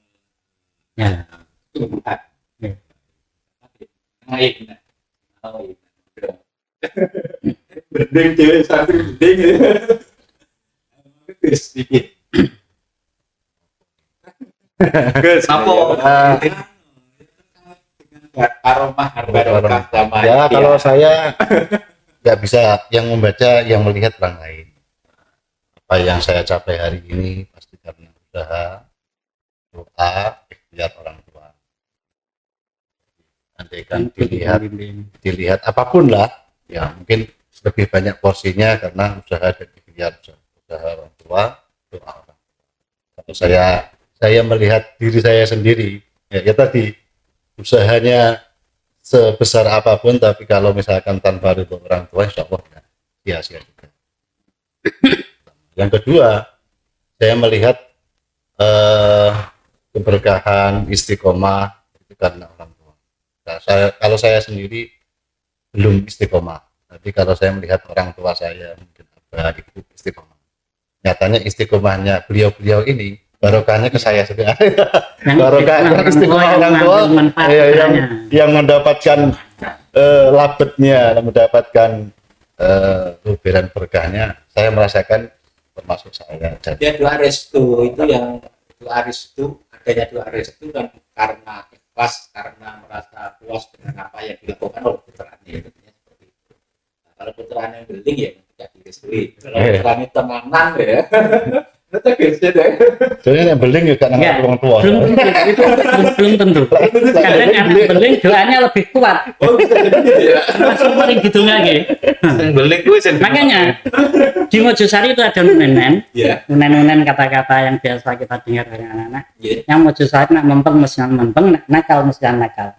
Speaker 4: Ya.
Speaker 2: Tuhan.
Speaker 4: Ya.
Speaker 2: Iya. Berdeng cewek satu berdeng. Sedikit.
Speaker 3: Apa?
Speaker 2: Aroma barokah sama
Speaker 5: Ya kalau saya nggak bisa yang membaca, yang melihat orang lain. Apa yang saya capai hari ini pasti karena usaha, doa, ikhtiar orang tua. Andaikan dilihat apapun lah, ya mungkin lebih banyak porsinya karena usaha dan ikhtiar usaha orang tua, doa orang tua. Kalau saya melihat diri saya sendiri, ya tadi usahanya sebesar apapun, tapi kalau misalkan tanpa ridho orang tua, insya Allah ya sia-sia juga. Yang kedua, saya melihat keberkahan istiqomah itu karena orang tua. Nah, kalau saya sendiri belum istiqomah, tapi kalau saya melihat orang tua saya, mungkin abah, ibu istiqomah. Nyatanya istiqomahnya beliau-beliau ini barokahnya ke saya juga. Barokahnya istiqomah orang tua yang mendapatkan labetnya, mendapatkan luberan berkahnya, saya merasakan termasuk saya.
Speaker 2: dia doa restu itu yang doa restu, adanya doa restu kan karena ikhlas, karena merasa puas dengan apa yang dilakukan oleh putranya, intinya seperti itu. Nah, kalau putranya yang beling ya tidak direstui, kalau putranya tenanan ya itu biasa deh.
Speaker 5: Jadi yang beling juga anak orang tua.
Speaker 4: Belum tentu. Kadang anak beling doanya lebih kuat.
Speaker 2: Oh bisa jadi gitu ya.
Speaker 4: Langsung paling gitu lagi.
Speaker 3: Yang belik gue
Speaker 4: Makanya di Mojosari itu ada nunen,
Speaker 2: Iya.
Speaker 4: nunen kata-kata yang biasa kita dengar dari anak-anak.
Speaker 2: Iya.
Speaker 4: Yang Mojosari nak mempeng mesti mempeng, nak nakal mesti nakal.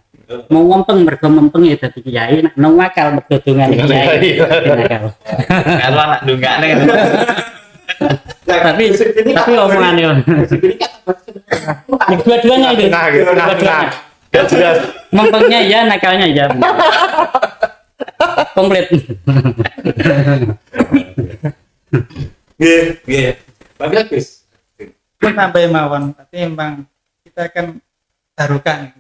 Speaker 4: Mau mempeng mergo mempeng ya dadi kiai, nak nakal mergo dongan kiai. Nakal.
Speaker 3: kalau anak dunggane kan.
Speaker 4: Tapi omongannya dua-duanya itu. Dua-duanya.
Speaker 5: Jelas.
Speaker 4: Mempengnya ya, nakalnya ya. Komplit.
Speaker 2: Iya. Bagus.
Speaker 1: Pun sampai mawon, tapi emang kita kan barokah.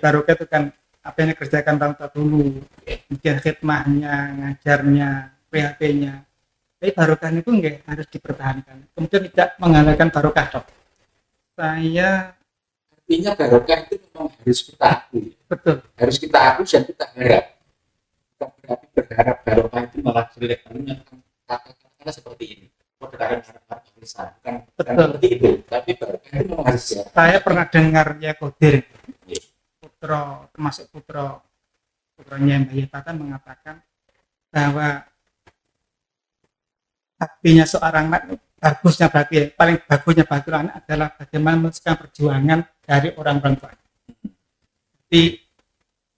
Speaker 1: Barokah itu kan apa yang dikerjakan orang tua dulu, kemudian khidmahnya, ngajarnya, PHP-nya. Tapi barokah itu enggak harus dipertahankan. Kemudian tidak menghalalkan barokah dok. Saya
Speaker 2: Artinya barokah itu memang harus kita akui.
Speaker 1: betul.
Speaker 2: Harus kita akui dan kita harap. Bukan berarti berharap barokah itu malah jelek. Kata-kata seperti ini. Berharap bisa. Bukan seperti itu. Tapi barokah itu memang harus ya.
Speaker 1: Saya pernah dengar ya Kodir,
Speaker 2: Iya.
Speaker 1: termasuk putranya Mbak Yatatan mengatakan bahwa baktinya seorang anak bagusnya berarti paling bagusnya bagi anak adalah bagaimana meneruskan perjuangan dari orang-orang tua. Jadi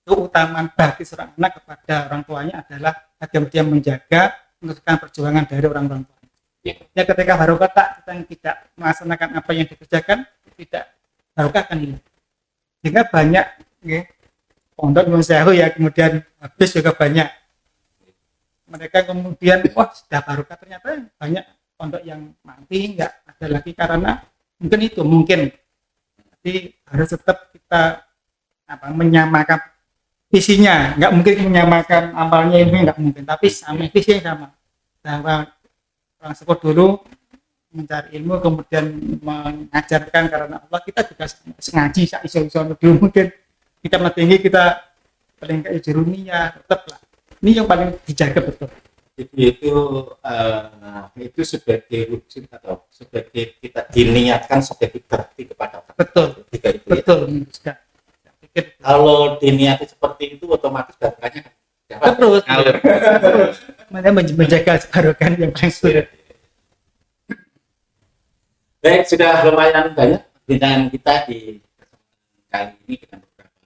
Speaker 1: keutamaan bagi seorang anak kepada orang tuanya adalah bagaimana dia menjaga meneruskan perjuangan dari orang-orang tuanya. Ya ketika barokah kita tidak melaksanakan apa yang dikerjakan, tidak barokah akan hilang. Sehingga banyak pondok Nyuwun Sewu ya kemudian habis juga banyak. Mereka kemudian wah sudah barokah, ternyata banyak pondok yang mati nggak ada lagi karena mungkin tapi harus tetap kita menyamakan visinya, nggak mungkin menyamakan amalnya ini nggak mungkin, tapi sama visi yang sama bahwa orang sepuh dulu mencari ilmu kemudian mengajarkan karena Allah, kita juga ngaji iso dulu mungkin kita tinggi kita paling kayak jeruminya tetaplah ini yang paling dijaga betul.
Speaker 2: Itu sebagai wujud atau sebagai kita diniatkan sebagai bakti kepada Allah.
Speaker 1: Betul.
Speaker 2: Ketika itu
Speaker 1: Betul.
Speaker 2: Ya.
Speaker 1: Sudah. Pikir.
Speaker 2: Kalau diniati seperti itu otomatis barokahnya
Speaker 1: Terus. Mana menjaga barokah yang paling sulit.
Speaker 2: Baik, sudah lumayan banyak perbincangan kita di kesempatan kali ini dengan beberapa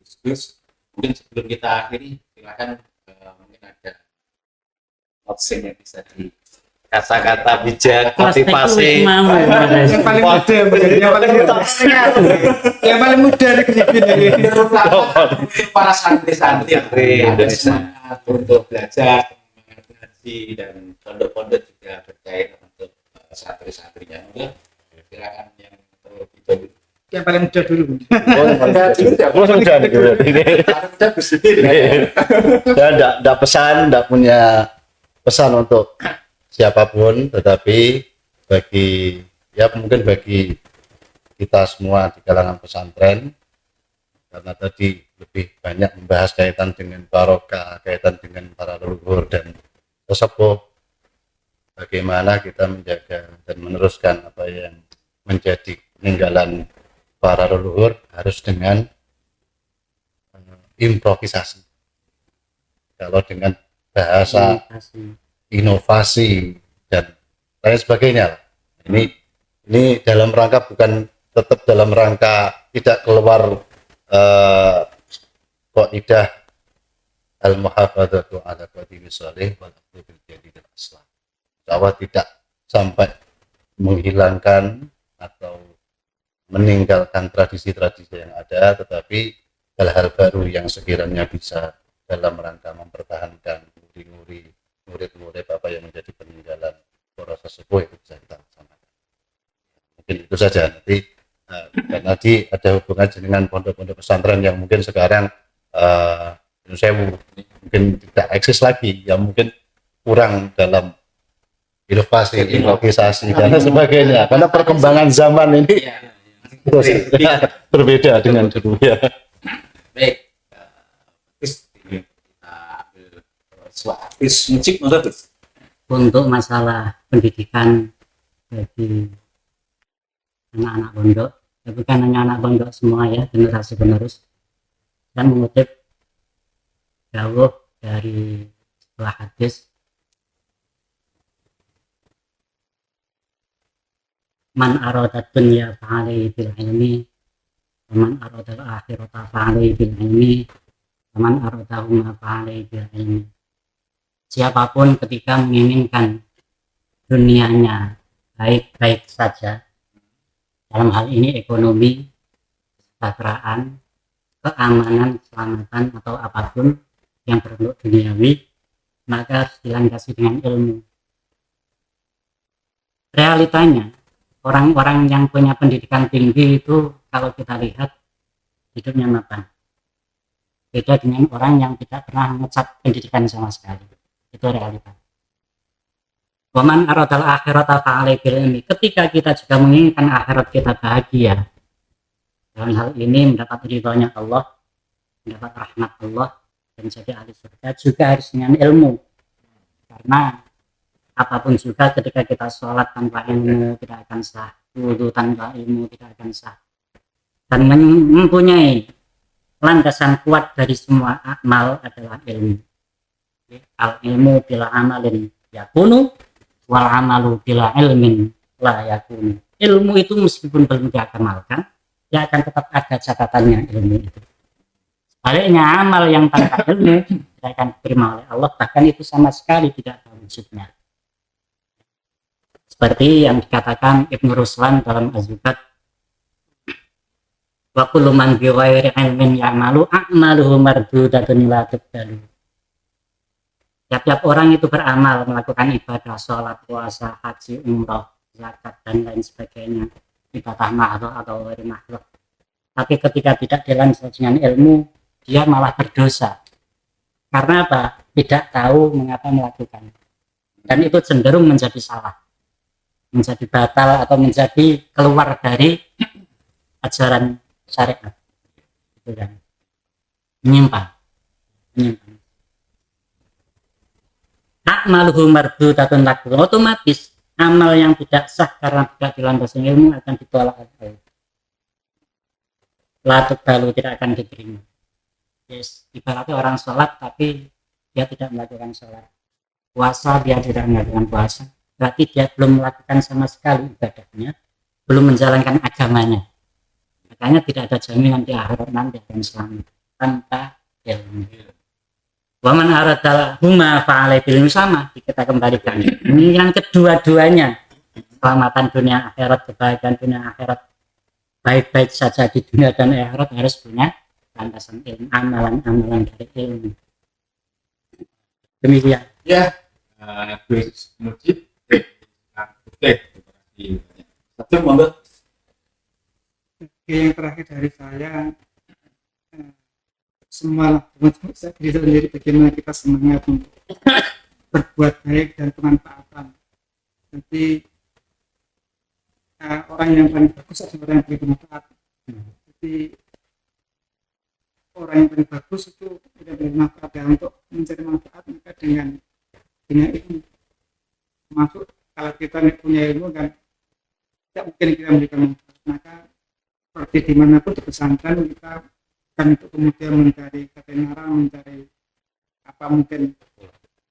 Speaker 2: diskusi. Mungkin sebelum kita akhiri, silakan mungkin ada opsi yang bisa
Speaker 3: kata-kata bijak,
Speaker 4: Kelas TK
Speaker 3: motivasi.
Speaker 4: mau.
Speaker 1: Yang paling muda, yang paling muda, yang paling muda di Kedipin ini.
Speaker 2: Para santri-santri yang ada
Speaker 3: Indonesia.
Speaker 2: semangat untuk belajar, semangat ngaji, dan pondok-pondok juga berkait untuk santri-santrinya. Mungkin silakan yang terlebih dahulu.
Speaker 1: Yang paling muda dulu.
Speaker 5: Gue sudah nih berarti ini. Saya enggak pesan, enggak punya pesan untuk siapapun, tetapi bagi mungkin bagi kita semua di kalangan pesantren, karena tadi lebih banyak membahas kaitan dengan barokah, kaitan dengan para leluhur dan sesepuh, bagaimana kita menjaga dan meneruskan apa yang menjadi peninggalan para leluhur harus dengan improvisasi. Kalau dengan bahasa inovasi dan lain sebagainya. Ini dalam rangka bukan tetap dalam rangka tidak keluar qaidah al-muhafadzatu ala qadimi shalih wal akhdhu bil jadidil aslah. Bahwa tidak sampai menghilangkan atau meninggalkan tradisi-tradisi yang ada, tetapi hal-hal baru yang sekiranya bisa dalam rangka mempertahankan murid-murid apa yang menjadi peninggalan para sesepuh itu bisa kita laksanakan. Mungkin itu saja. Nanti karena ada hubungan dengan pondok-pondok pesantren yang mungkin sekarang saya mungkin tidak eksis lagi, yang mungkin kurang dalam inovasi, improvisasi dan sebagainya. Karena perkembangan zaman ini berbeda dengan dulu ya.
Speaker 2: Baik, kita ambil suapis musik Gus.
Speaker 4: Untuk masalah pendidikan bagi anak-anak pondok, ya bukan hanya anak pondok semua ya, generasi penerus, dan mengutip dawuh dari sebuah hadis, man arada dunya fa'alaihi bil ilmi, man arada al-akhirata fa'alaihi bil ilmi, man arada huma fa'alaihi bil ilmi. Siapapun ketika menginginkan dunianya baik-baik saja, dalam hal ini ekonomi, kesejahteraan, keamanan, keselamatan atau apapun yang berbentuk duniawi, maka harus dilandasi dengan ilmu. Realitanya orang-orang yang punya pendidikan tinggi itu kalau kita lihat hidupnya mapan. Beda dengan orang yang tidak pernah mengecap pendidikan sama sekali. Itu realita. Waman aradal akhirata fa'alaihi bil ilmi. Ketika kita juga menginginkan akhirat kita bahagia, dalam hal ini mendapat ridhonya Allah, mendapat rahmat Allah dan jadi ahli surga, juga harus dengan ilmu. Karena apapun juga ketika kita sholat tanpa ilmu tidak akan sah, wudu tanpa ilmu tidak akan sah. Dan mempunyai landasan kuat dari semua amal adalah ilmu. Al ilmu bila amalin yakunu, wal amalu bila ilmin la yakunu. Ilmu itu meskipun belum diamalkan, dia akan tetap ada catatannya ilmu itu. Sebaliknya amal yang tanpa ilmu tidak akan diterima oleh Allah, bahkan itu sama sekali tidak ada wujudnya. Seperti yang dikatakan Ibnu Ruslan dalam Az-Zuhad, wa kullu man bi ghairi ilmin ya'malu a'maluhu mardudatun la tuqbalu. Tiap-tiap orang itu beramal, melakukan ibadah, sholat, puasa, haji, umrah, zakat dan lain sebagainya, ibadah mahdoh atau ghairi mahdoh. Tapi ketika tidak dilandasi dengan ilmu, dia malah berdosa. Karena apa? Tidak tahu mengapa melakukan. Dan itu cenderung menjadi salah, menjadi batal atau menjadi keluar dari ajaran syariat. Itu kan menyimpang. Akmaluhu mardudatun lakum, otomatis amal yang tidak sah karena tidak dilandasi ilmu akan ditolak oleh Allah. La tuqbalu, tidak akan diterima. Yes, ibaratnya orang sholat tapi dia tidak melakukan sholat, puasa dia tidak melakukan puasa, berarti dia belum melakukan sama sekali ibadahnya, belum menjalankan agamanya. Makanya tidak ada jaminan di akhirat nanti akan selamat tanpa ilmu. Wa man aradal huma fa'alai bil sama, kita kembalikan. Menginginkan kedua-duanya, keselamatan dunia akhirat, kebahagiaan dunia akhirat, baik-baik saja di dunia dan akhirat harus punya landasan ilmu, amalan-amalan dari ilmu. Demikian.
Speaker 2: Ya, Gus Mujib. Oke, satu monggo.
Speaker 1: Yang terakhir dari saya, semua teman-teman saya diri sendiri bagaimana kita semangat untuk berbuat baik dan kemanfaatan. Jadi orang yang paling bagus adalah orang yang paling bermanfaat. Jadi orang yang paling bagus itu tidak bermanfaat ya, untuk mencari manfaat maka dengan ilmu. Masuk kalau kita punya ilmu kan tidak mungkin kita memberikan manfaat. Maka seperti dimanapun di pesantren kita kan untuk kemudian mencari ketenaran, mencari apa mungkin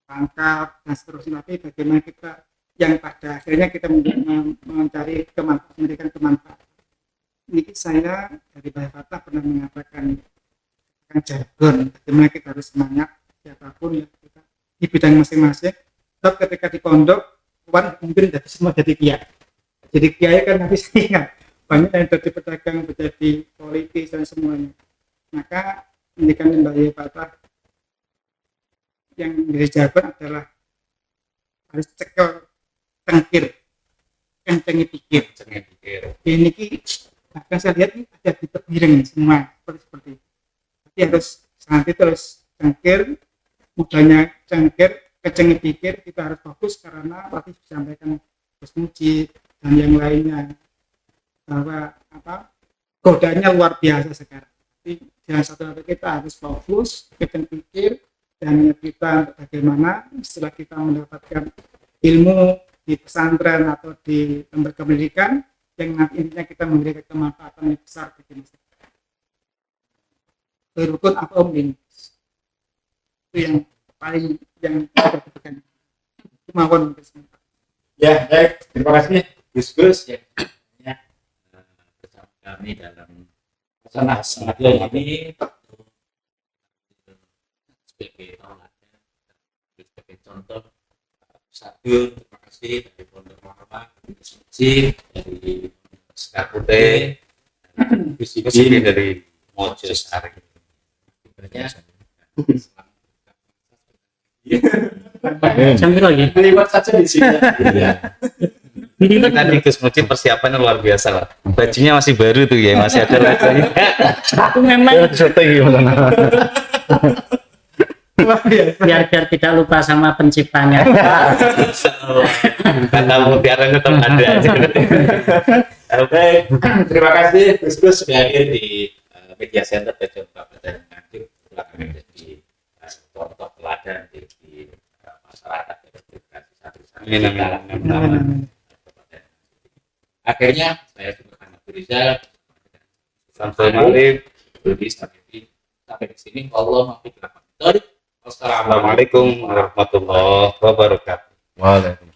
Speaker 1: pangkat dan seterusnya, tapi bagaimana kita yang pada akhirnya kita mencari kemanfaatan, memberikan kemanfaatan. Ini saya dari Bahasa Fatah pernah mengatakan jargon bagaimana kita harus semangat siapapun ya kita di bidang masing-masing. Tapi ketika di pondok mungkin tidak semua jadi kiai. Jadi kiai kan habis ingat banyak yang jadi pedagang, menjadi politis dan semuanya. Maka ini kan Mbak Fatah yang menjadi jawaban adalah harus cekel tengkir, kencengi pikir. Ini bahkan saya lihat ini ada di tebiring semua seperti itu. Jadi harus sangat terus cengkir, mudahnya cengkir, kencengi pikir. Kita harus fokus karena tadi disampaikan Gus Mujib dan yang lainnya bahwa godaannya luar biasa sekarang. Jadi jangan satu-satu kita harus fokus, kita pikir dan kita bagaimana setelah kita mendapatkan ilmu di pesantren atau di lembaga pendidikan yang nanti intinya kita memberikan kemanfaatan yang besar bagi masyarakat. Berukun apa ini? Itu yang paling yang kita butuhkan. Kemauan untuk
Speaker 2: Ya, baik. Terima kasih Gus ya. Bersama kami dalam kesempatan ini sebagai tauladan, sebagai contoh. Satu, terima kasih dari Pondok Muhammad, dari Sekar Putih,
Speaker 3: visi dari Mojosari.
Speaker 4: Sambil lagi.
Speaker 2: Terlibat saja di sini.
Speaker 3: Tadi Gus Mujib persiapannya luar biasa lah. Bajunya masih baru tuh ya, masih ada lagi.
Speaker 4: Itu memang biar tidak lupa sama penciptanya.
Speaker 3: Kata mutiara tetap ada aja.
Speaker 2: Oke, terima kasih Gus sudah hadir di Media Center Tejon Kabupaten Nganjuk. Kami menjadi contoh teladan di masyarakat
Speaker 3: Amin.
Speaker 2: Akhirnya saya Subhan Rizal
Speaker 3: Sampai
Speaker 2: sampai di sini. Allah maafkan. Wassalamualaikum
Speaker 3: Assalamualaikum warahmatullahi wabarakatuh.
Speaker 5: Waalaikumsalam.